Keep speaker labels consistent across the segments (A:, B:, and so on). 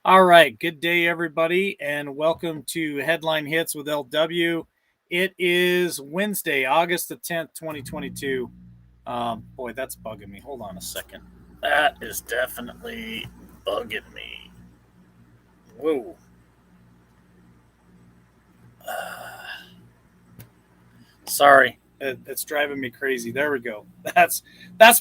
A: All right, good day, everybody, and welcome to Headline Hits with LW. It is Wednesday, August the 10th, 2022. Boy, that's bugging me. Hold on a second. That is definitely bugging me. Whoa. Sorry, it's driving me crazy. There we go. That's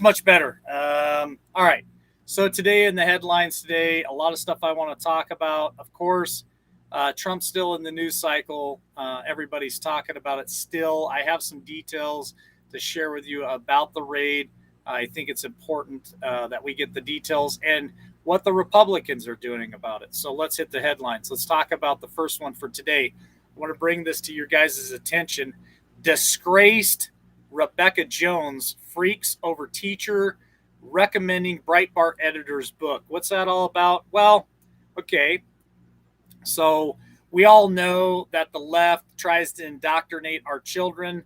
A: much better. All right. So today in the headlines today, a lot of stuff I want to talk about. Of course, Trump's still in the news cycle. Everybody's talking about it still. I have some details to share with you about the raid. I think it's important that we get the details and what the Republicans are doing about it. So let's hit the headlines. Let's talk about the first one for today. I want to bring this to your guys' attention. Disgraced Rebecca Jones freaks over teacher recommending Breitbart editor's book. What's that all about? Well, okay. So we all know that the left tries to indoctrinate our children.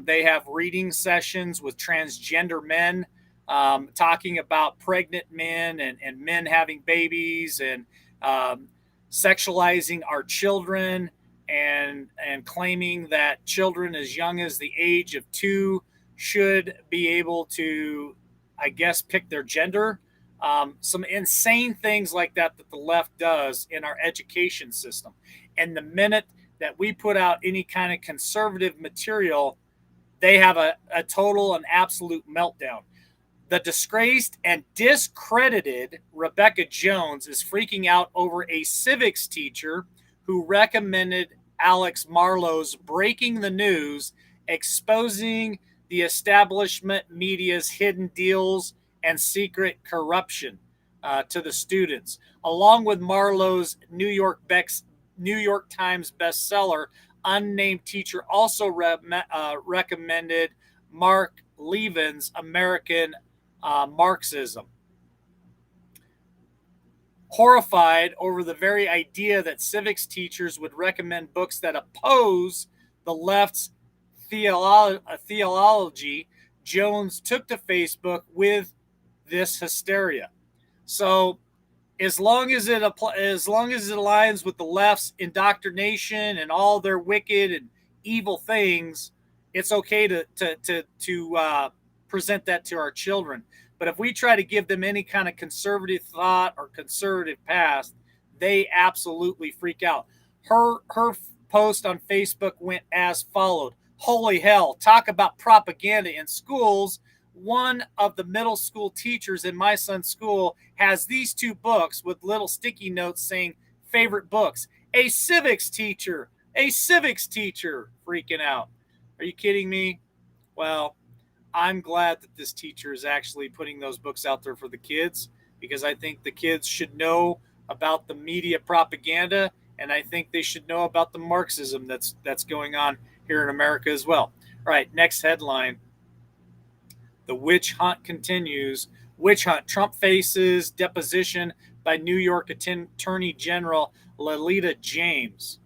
A: They have reading sessions with transgender men, talking about pregnant men and men having babies and sexualizing our children and claiming that children as young as the age of 2 should be able to, I guess, pick their gender. Some insane things like that the left does in our education system. And the minute that we put out any kind of conservative material, they have a total and absolute meltdown. The disgraced and discredited Rebecca Jones is freaking out over a civics teacher who recommended Alex Marlow's Breaking the News, exposing the establishment media's hidden deals and secret corruption to the students, along with Marlow's New York Times bestseller. Unnamed teacher also recommended Mark Levin's American Marxism. Horrified over the very idea that civics teachers would recommend books that oppose the left's theology, Jones took to Facebook with this hysteria. So, as long as it aligns with the left's indoctrination and all their wicked and evil things, it's okay to present that to our children. But if we try to give them any kind of conservative thought or conservative past, they absolutely freak out. Her post on Facebook went as followed. Holy hell, talk about propaganda in schools. One of the middle school teachers in my son's school has these 2 books with little sticky notes saying favorite books. A civics teacher freaking out. Are you kidding me? Well, I'm glad that this teacher is actually putting those books out there for the kids, because I think the kids should know about the media propaganda, and I think they should know about the Marxism that's going on here in America as well. All right, next headline. The witch hunt continues. Witch hunt. Trump faces deposition by New York Attorney General Lolita James.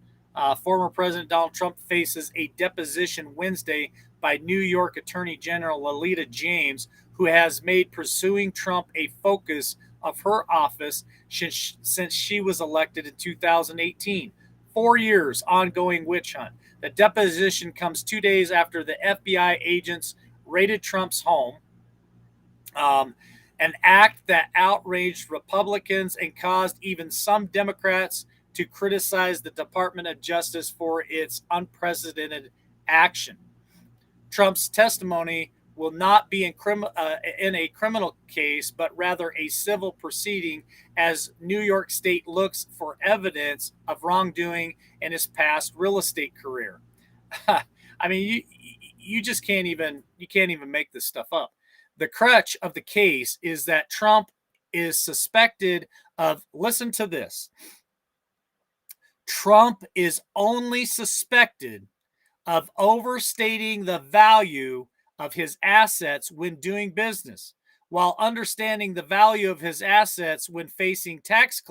A: Former President Donald Trump faces a deposition Wednesday by New York Attorney General Lolita James, who has made pursuing Trump a focus of her office since she was elected in 2018. 4 years ongoing witch hunt. The deposition comes 2 days after the FBI agents raided Trump's home, an act that outraged Republicans and caused even some Democrats to criticize the Department of Justice for its unprecedented action. Trump's testimony will not be in a criminal case, but rather a civil proceeding, as New York State looks for evidence of wrongdoing in his past real estate career. I mean, you just can't even make this stuff up. The crutch of the case is that Trump is suspected of, listen to this, Trump is only suspected of overstating the value of his assets when doing business, while understanding the value of his assets when facing tax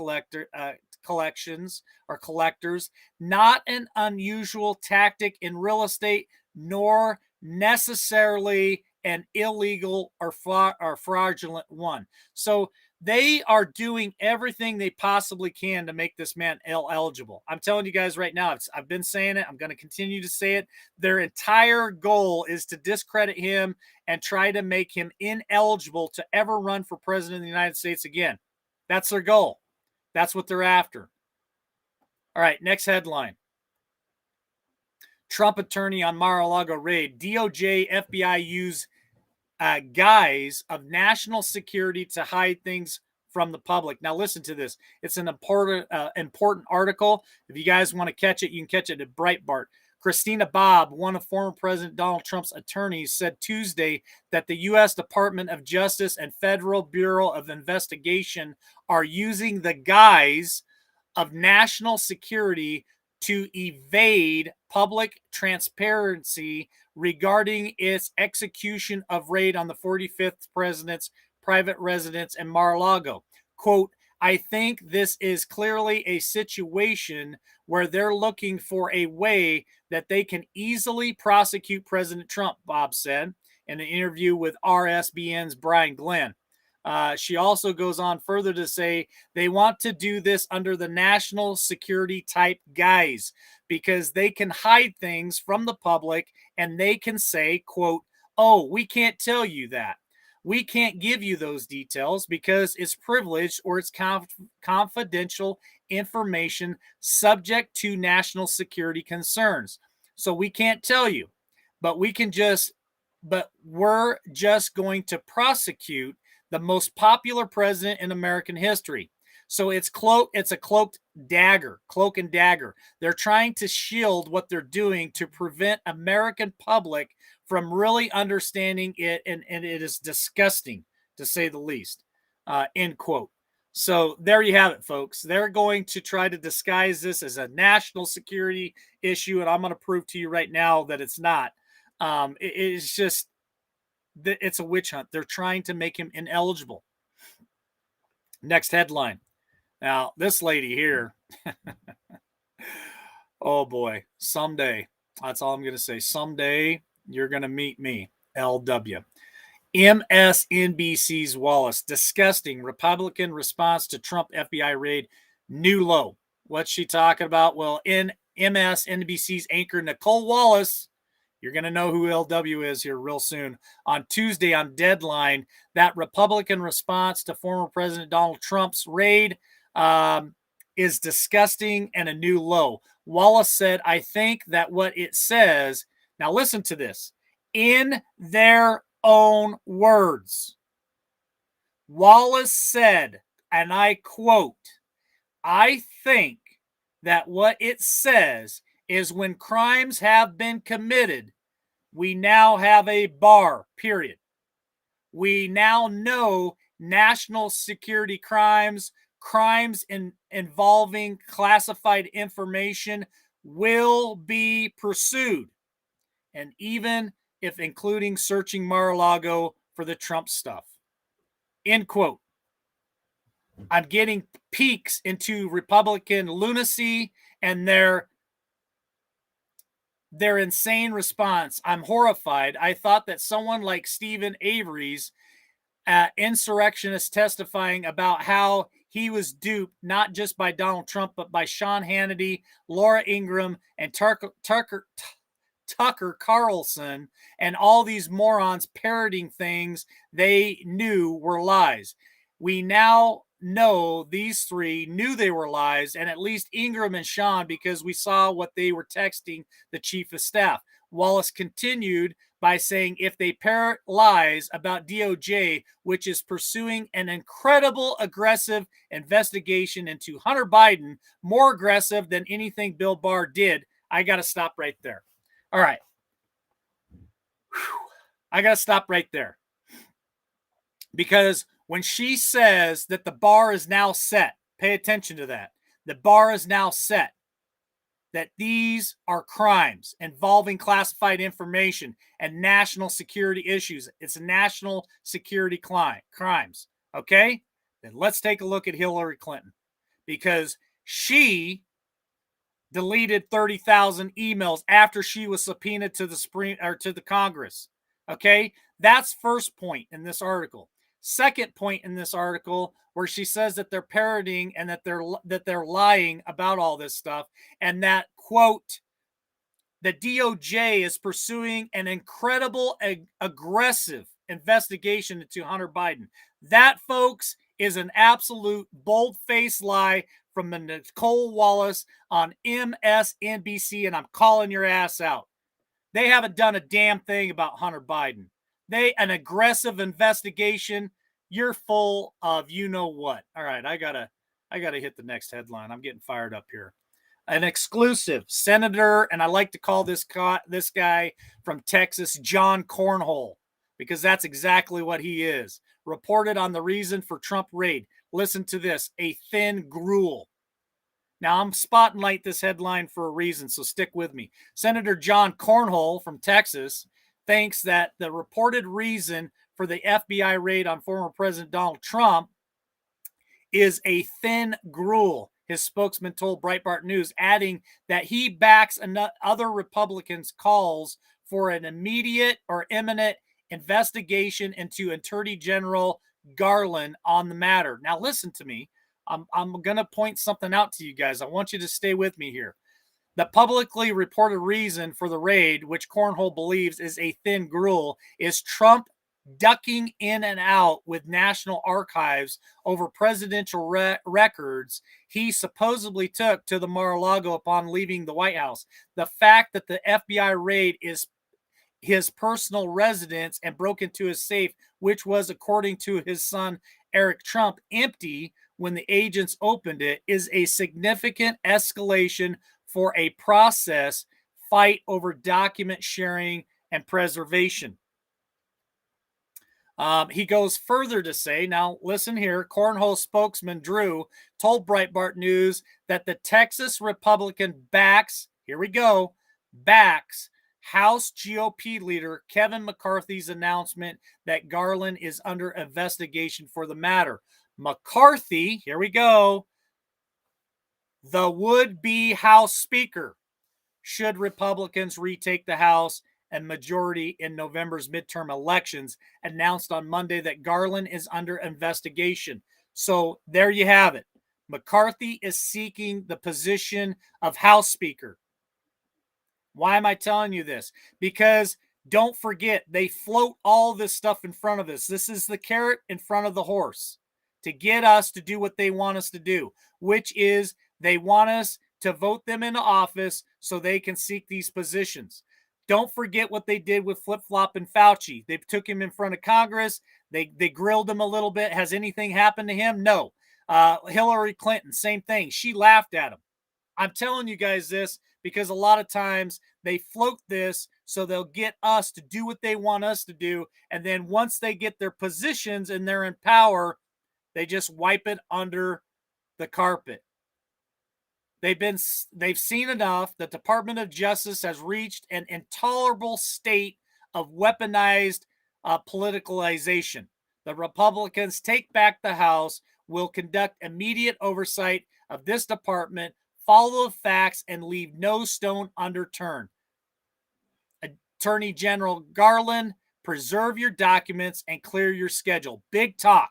A: collections or collectors, not an unusual tactic in real estate, nor necessarily an illegal or fraudulent one. So They are doing everything they possibly can to make this man eligible. I'm telling you guys right now, I've been saying it. I'm going to continue to say it. Their entire goal is to discredit him and try to make him ineligible to ever run for president of the United States again. That's their goal. That's what they're after. All right, next headline. Trump attorney on Mar-a-Lago raid. DOJ, FBI use guise of national security to hide things from the public. Now, listen to this. It's an important article. If you guys want to catch it, you can catch it at Breitbart. Christina Bobb, one of former President Donald Trump's attorneys, said Tuesday that the U.S. Department of Justice and Federal Bureau of Investigation are using the guise of national security to evade public transparency regarding its execution of raid on the 45th president's private residence in Mar-a-Lago. Quote, I think this is clearly a situation where they're looking for a way that they can easily prosecute President Trump, Bob said in an interview with RSBN's Brian Glenn. She also goes on further to say they want to do this under the national security type guise because they can hide things from the public and they can say, quote, oh, we can't tell you that. We can't give you those details because it's privileged or it's confidential information subject to national security concerns. So we can't tell you, but we're just going to prosecute the most popular president in American history. So it's a cloak and dagger. They're trying to shield what they're doing to prevent American public from really understanding it, and it is disgusting, to say the least, end quote. So there you have it, folks. They're going to try to disguise this as a national security issue, and I'm going to prove to you right now that it's not. It's just, it's a witch hunt. They're trying to make him ineligible. Next headline. Now, this lady here, oh boy, someday, that's all I'm going to say. Someday you're going to meet me, LW. MSNBC's Wallace, disgusting Republican response to Trump FBI raid, new low. What's she talking about? Well, in MSNBC's anchor, Nicole Wallace, you're going to know who LW is here real soon. On Tuesday on Deadline, that Republican response to former President Donald Trump's raid is disgusting and a new low. Wallace said, I think that what it says, now listen to this, in their own words. Wallace said, and I quote, I think that what it says is when crimes have been committed, we now have a bar, period. We now know national security crimes, crimes involving classified information will be pursued. And even if including searching Mar-a-Lago for the Trump stuff. End quote. I'm getting peeks into Republican lunacy and their insane response. I'm horrified. I thought that someone like Stephen Avery's insurrectionist testifying about how he was duped not just by Donald Trump, but by Sean Hannity, Laura Ingraham, and Tucker Carlson, and all these morons parroting things they knew were lies. We now know these three knew they were lies, and at least Ingraham and Sean, because we saw what they were texting the chief of staff. Wallace continued by saying if they parrot lies about DOJ, which is pursuing an incredible aggressive investigation into Hunter Biden, more aggressive than anything Bill Barr did, I got to stop right there. All right. I got to stop right there. Because when she says that the bar is now set, pay attention to that. The bar is now set. That these are crimes involving classified information and national security issues. It's national security crimes. Okay? Then let's take a look at Hillary Clinton. Because she deleted 30,000 emails after she was subpoenaed to the Congress. Okay? That's first point in this article. second point in this article where she says that they're parroting and that they're lying about all this stuff, and that, quote, the DOJ is pursuing an incredible, aggressive investigation into Hunter Biden. That, folks, is an absolute bold-faced lie from the Nicole Wallace on MSNBC, and I'm calling your ass out. They haven't done a damn thing about Hunter Biden. An aggressive investigation. You're full of you know what. All right, I gotta hit the next headline. I'm getting fired up here. An exclusive senator, and I like to call this guy from Texas John Cornhole, because that's exactly what he is. Reported on the reason for Trump raid. Listen to this: a thin gruel. Now, I'm spotlighting this headline for a reason, so stick with me. Senator John Cornhole from Texas thinks that the reported reason for the FBI raid on former President Donald Trump is a thin gruel, his spokesman told Breitbart News, adding that he backs other Republicans' calls for an immediate or imminent investigation into Attorney General Garland on the matter. Now, listen to me. I'm going to point something out to you guys. I want you to stay with me here. The publicly reported reason for the raid, which Cornhole believes is a thin gruel, is Trump ducking in and out with National Archives over presidential records he supposedly took to the Mar-a-Lago upon leaving the White House. The fact that the FBI raid is his personal residence and broke into his safe, which was, according to his son Eric Trump, empty when the agents opened it, is a significant escalation for a process fight over document sharing and preservation. He goes further to say, now listen here, Cornhole spokesman Drew told Breitbart News that the Texas Republican backs House GOP leader Kevin McCarthy's announcement that Garland is under investigation for the matter. McCarthy, here we go, the would-be House Speaker, should Republicans retake the House and majority in November's midterm elections, announced on Monday that Garland is under investigation. So there you have it. McCarthy is seeking the position of House Speaker. Why am I telling you this? Because don't forget, they float all this stuff in front of us. This is the carrot in front of the horse to get us to do what they want us to do, which is they want us to vote them into office so they can seek these positions. Don't forget what they did with Flip-Flop and Fauci. They took him in front of Congress. They grilled him a little bit. Has anything happened to him? No. Hillary Clinton, same thing. She laughed at him. I'm telling you guys this because a lot of times they float this so they'll get us to do what they want us to do. And then once they get their positions and they're in power, they just wipe it under the carpet. They've seen enough. The Department of Justice has reached an intolerable state of weaponized politicalization. The Republicans take back the House, will conduct immediate oversight of this department, follow the facts, and leave no stone unturned. Attorney General Garland, preserve your documents and clear your schedule. Big talk.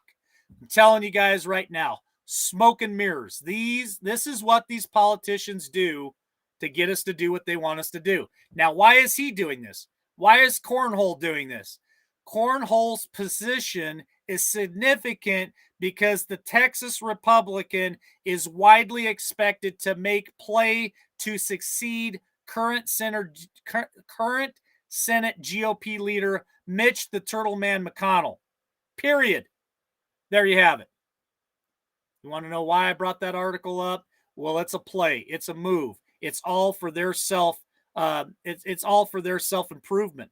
A: I'm telling you guys right now. Smoke and mirrors. This is what these politicians do to get us to do what they want us to do. Now, why is he doing this? Why is Cornhole doing this? Cornhole's position is significant because the Texas Republican is widely expected to make play to succeed current Senate GOP leader Mitch the Turtle Man McConnell. Period. There you have it. You want to know why I brought that article up? Well, it's a play. It's a move. It's all for their it's all for their self-improvement.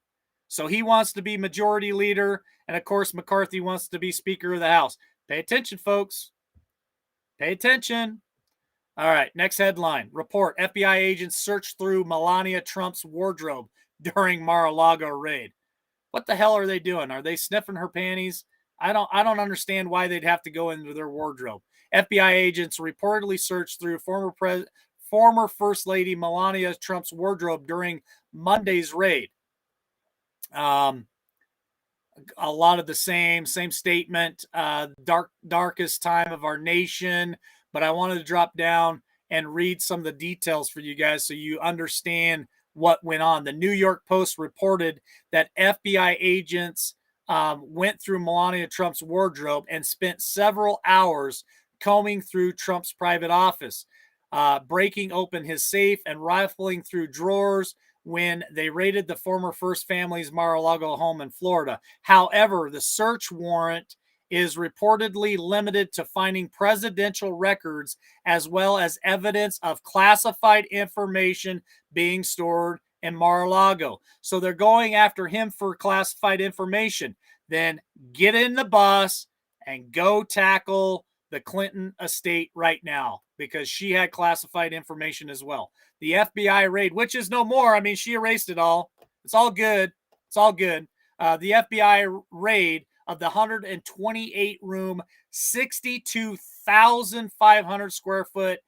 A: So he wants to be majority leader, and of course McCarthy wants to be Speaker of the House. Pay attention, folks. Pay attention. All right, next headline. Report: FBI agents search through Melania Trump's wardrobe during Mar-a-Lago raid. What the hell are they doing? Are they sniffing her panties? I don't understand why they'd have to go into their wardrobe. FBI agents reportedly searched through former First Lady Melania Trump's wardrobe during Monday's raid. a lot of the same statement, darkest time of our nation. But I wanted to drop down and read some of the details for you guys so you understand what went on. The New York Post reported that FBI agents went through Melania Trump's wardrobe and spent several hours combing through Trump's private office, breaking open his safe and rifling through drawers when they raided the former First Family's Mar-a-Lago home in Florida. However, the search warrant is reportedly limited to finding presidential records as well as evidence of classified information being stored in Mar-a-Lago. So they're going after him for classified information. Then get in the bus and go tackle the Clinton estate right now, because she had classified information as well. The FBI raid, which is no more. I mean, she erased it all. It's all good. It's all good. The FBI raid of the 128 room, 62,500 square foot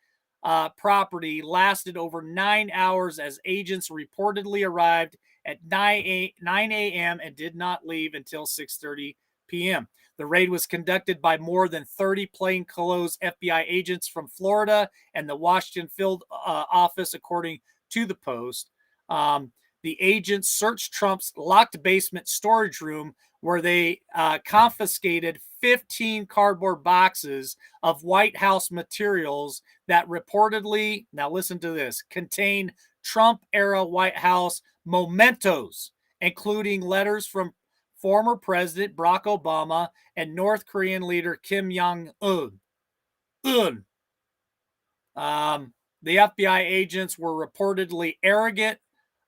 A: property lasted over 9 hours as agents reportedly arrived at 9 a.m. and did not leave until 6:30 p.m. The raid was conducted by more than 30 plainclothes FBI agents from Florida and the Washington field office, according to the Post. The agents searched Trump's locked basement storage room, where they confiscated 15 cardboard boxes of White House materials that reportedly, now listen to this, contain Trump-era White House mementos, including letters from former President Barack Obama and North Korean leader Kim Jong-un. The FBI agents were reportedly arrogant.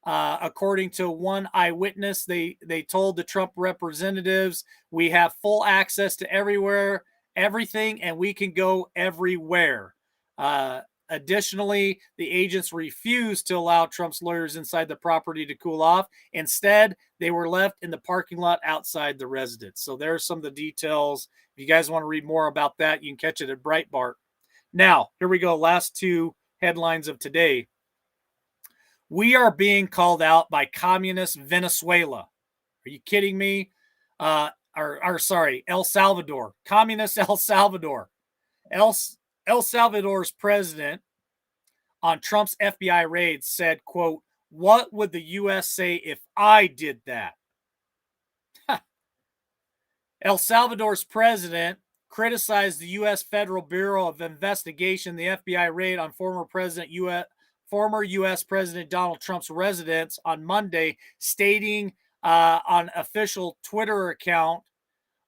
A: According to one eyewitness, they told the Trump representatives, "We have full access to everything, and we can go everywhere." Additionally, the agents refused to allow Trump's lawyers inside the property to cool off. Instead, they were left in the parking lot outside the residence. So there's some of the details. If you guys want to read more about that, you can catch it at Breitbart. Now, here we go. Last two headlines of today. We are being called out by communist Venezuela. Are you kidding me? Sorry, El Salvador. Communist El Salvador. El Salvador's president on Trump's FBI raid said, quote, "What would the U.S. say if I did that?" El Salvador's president criticized the U.S. Federal Bureau of Investigation, the FBI raid on former U.S. President Donald Trump's residence on Monday, stating on official Twitter account,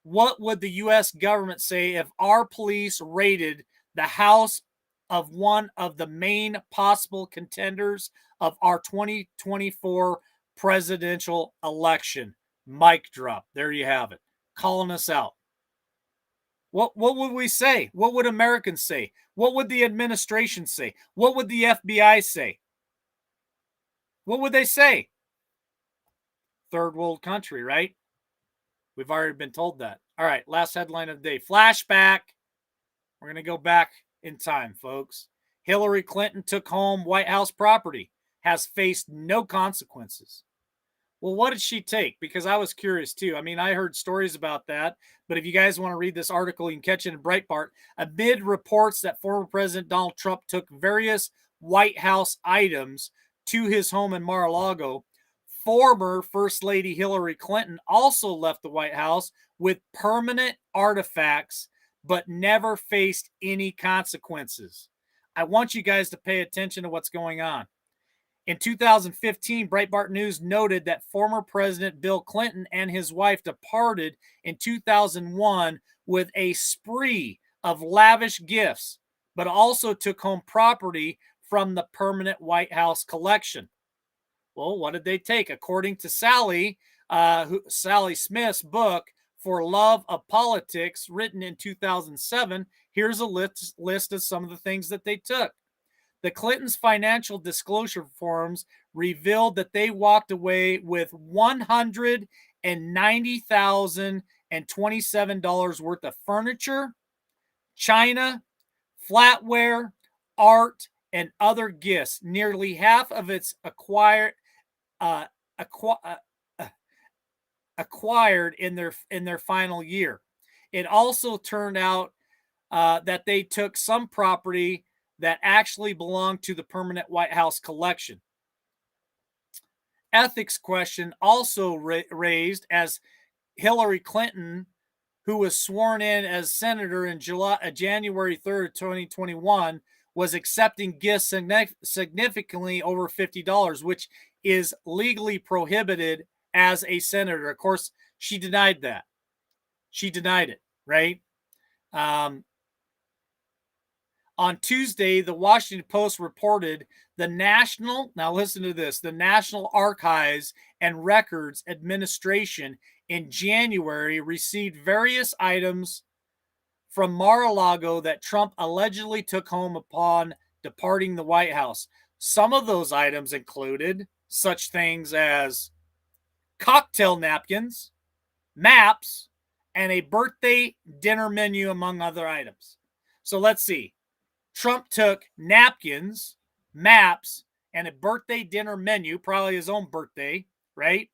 A: "What would the U.S. government say if our police raided the house of one of the main possible contenders of our 2024 presidential election?" Mic drop. There you have it. Calling us out. What would we say? What would Americans say? What would the administration say? What would the FBI say? What would they say? Third world country, right? We've already been told that. All right, last headline of the day. Flashback. We're going to go back in time, folks. Hillary Clinton took home White House property, has faced no consequences. Well, what did she take? Because I was curious too. I mean, I heard stories about that, but if you guys want to read this article, you can catch it in Breitbart. Amid reports that former President Donald Trump took various White House items to his home in Mar-a-Lago, former First Lady Hillary Clinton also left the White House with permanent artifacts, but never faced any consequences. I want you guys to pay attention to what's going on. In 2015, Breitbart News noted that former President Bill Clinton and his wife departed in 2001 with a spree of lavish gifts, but also took home property from the permanent White House collection. Well, what did they take? According to Sally Smith's book, For Love of Politics, written in 2007, here's a list of some of the things that they took. The Clintons' financial disclosure forms revealed that they walked away with $190,027 worth of furniture, china, flatware, art, and other gifts. Nearly half of its acquired in their final year. It also turned out that they took some property that actually belonged to the permanent White House collection. Ethics question also raised as Hillary Clinton, who was sworn in as senator in January 3rd, 2021, was accepting gifts significantly over $50, which is legally prohibited as a senator. Of course, she denied that. She denied it, right? On Tuesday, the Washington Post reported now listen to this, the National Archives and Records Administration in January received various items from Mar-a-Lago that Trump allegedly took home upon departing the White House. Some of those items included such things as cocktail napkins, maps, and a birthday dinner menu, among other items. So let's see. Trump took napkins, maps, and a birthday dinner menu, probably his own birthday, right?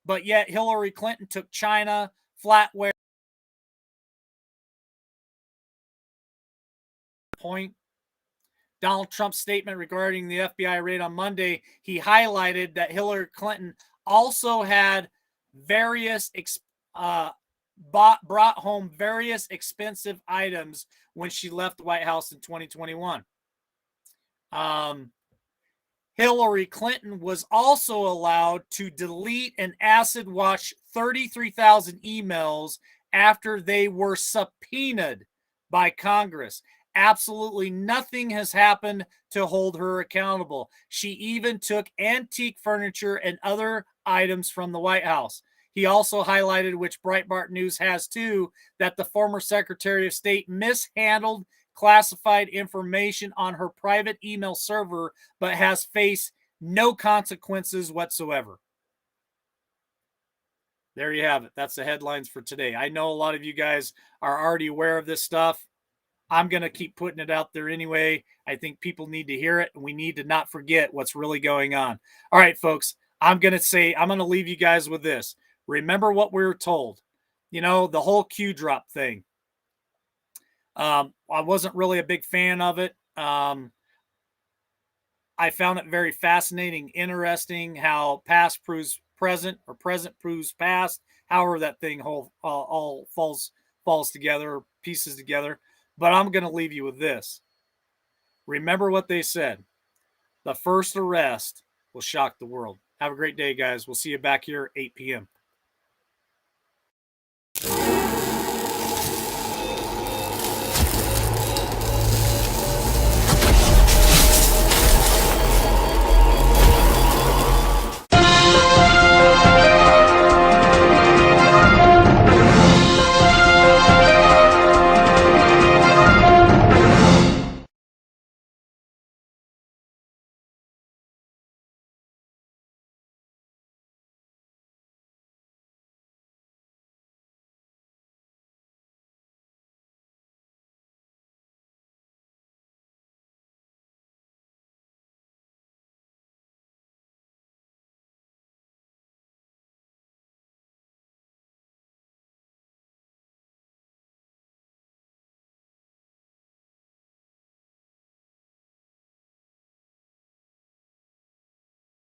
A: But yet Hillary Clinton took china, flatware. Point. Donald Trump's statement regarding the FBI raid on Monday, he highlighted that Hillary Clinton also had brought home various expensive items when she left the White House in 2021. Hillary Clinton was also allowed to delete and acid wash 33,000 emails after they were subpoenaed by Congress. Absolutely nothing has happened to hold her accountable. She even took antique furniture and other items from the White House. He also highlighted, which Breitbart News has too, that the former Secretary of State mishandled classified information on her private email server, but has faced no consequences whatsoever. There you have it. That's the headlines for today. I know a lot of you guys are already aware of this stuff. I'm going to keep putting it out there anyway. I think people need to hear it, and we need to not forget what's really going on. All right, folks, I'm going to leave you guys with this. Remember what we were told. You know, the whole Q drop thing. I wasn't really a big fan of it. I found it very fascinating, interesting how past proves present or present proves past, however that thing all falls together, pieces together. But I'm going to leave you with this. Remember what they said. The first arrest will shock the world. Have a great day, guys. We'll see you back here at 8 p.m.